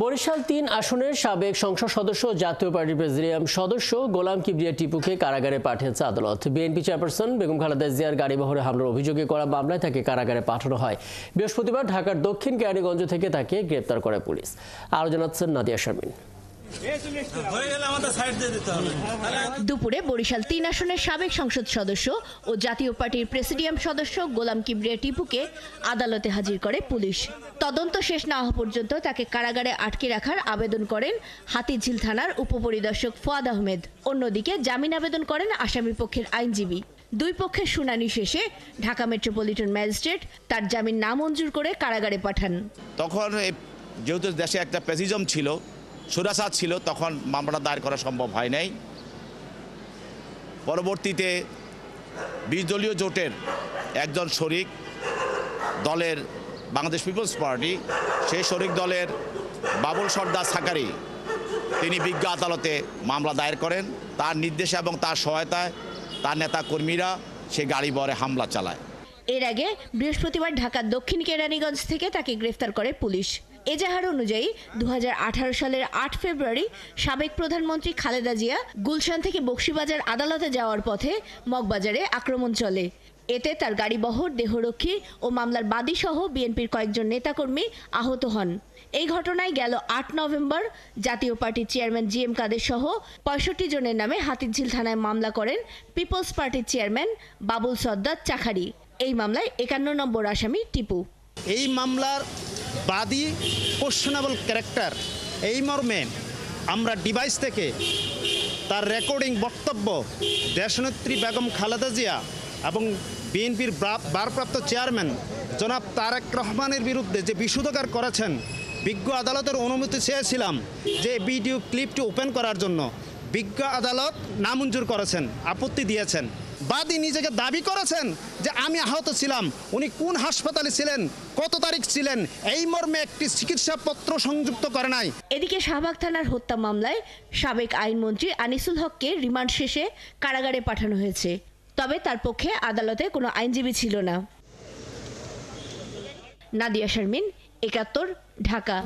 বরিশাল ৩ আসনের সাবেক সংসদ সদস্য ও জাতীয় পার্টির প্রেসিডিয়াম সদস্য গোলাম কিবরিয়া টিপুকে কারাগারে পাঠিয়েছে আদালত। বিএনপি চেয়ারপারসন বেগম খালেদা জিয়ার গাড়িবহরে হামলার অভিযোগে করা মামলায় তাকে কারাগারে পাঠানো হয়। বৃহস্পতিবার ঢাকার দক্ষিণ কেরানীগঞ্জ থেকে তাকে গ্রেপ্তার করে পুলিশ। আরও জানাচ্ছেন নাদিয়া শারমিন। দুপুরে বরিশাল ৩ আসনের সাবেক সংসদ সদস্য ও জাতীয় পার্টির প্রেসিডিয়াম সদস্য গোলাম কিবরিয়া টিপুকে আদালতে হাজির করে পুলিশ। তদন্ত শেষ না হওয়া পর্যন্ত তাকে কারাগারে আটকে রাখার আবেদন করেন হাতিঝিল থানার উপপরিদর্শক ফুয়াদ আহমেদ। অন্যদিকে জামিন আবেদন করেন আসামি পক্ষের আইনজীবী। দুই পক্ষের শুনানি শেষে ঢাকা মেট্রোপলিটন ম্যাজিস্ট্রেট তার জামিন নামঞ্জুর করে কারাগারে পাঠান। তখন যেহেতু দেশে একটা প্রেসিজম ছিল, সুরাসাদ ছিল, তখন মামলাটা দায়ের করা সম্ভব হয় নাই। পরবর্তীতে ২০ দলীয় জোটের একজন শরিক দলের বাংলাদেশ পিপলস পার্টি, সেই শরিক দলের বাবুল সর্দার সাকারি তিনি বিজ্ঞ আদালতে মামলা দায়ের করেন। তার নির্দেশে এবং তার সহায়তায় তার নেতা কর্মীরা সে গাড়ি বহরে হামলা চালায়। এর আগে বৃহস্পতিবার ঢাকার দক্ষিণ কেরানীগঞ্জ থেকে তাকে গ্রেফতার করে পুলিশ। এজাহার অনুযায়ী ২০১৮ সালের ৮ ফেব্রুয়ারি সাবেক প্রধানমন্ত্রী খালেদা জিয়া গুলশান থেকে বকশীবাজার আদালতে যাওয়ার পথে মগবাজারে আক্রমণ চলে। এতে তার গাড়িবহর, দেহরক্ষী ও মামলার বাদী সহ বিএনপির কয়েকজন নেতাকর্মী আহত হন। এই ঘটনায় গেল ৮ নভেম্বর জাতীয় পার্টির চেয়ারম্যান জি এম কাদের সহ ৬৫ জনের নামে হাতিঝিল থানায় মামলা করেন পিপলস পার্টির চেয়ারম্যান বাবুল সর্দার চাখারি। এই মামলায় ৫১ নম্বর আসামি টিপু। এই মামলার বাদী কোশ্চেনেবল ক্যারেক্টার, এই মর্মে আমরা ডিভাইস থেকে তার রেকর্ডিং বক্তব্য দেশনেত্রী বেগম খালেদা জিয়া এবং বিএনপির ভারপ্রাপ্ত চেয়ারম্যান জনাব তারেক রহমানের বিরুদ্ধে যে বিষোদগার করেছেন, বিজ্ঞ আদালতের অনুমতি চেয়েছিলাম যে ভিডিও ক্লিপটি ওপেন করার জন্য। বিজ্ঞ আদালত নামঞ্জুর করেছেন, আপত্তি দিয়েছেন। বাদী নিজেকে দাবি করেছেন যে আমি আহত ছিলাম, উনি কোন হাসপাতালে ছিলেন, কত তারিখ ছিলেন, এই মর্মে একটি চিকিৎসাপত্র সংযুক্ত করে নাই। এদিকে শাহবাগ থানার হত্যা মামলায় সাবেক আইনমন্ত্রী আনিসুল হককে রিমান্ড শেষে কারাগারে পাঠানো হয়েছে। তবে তার পক্ষে আদালতে কোনো আইনজীবী ছিল না। নাদিয়া শারমিন, ৭১, ঢাকা।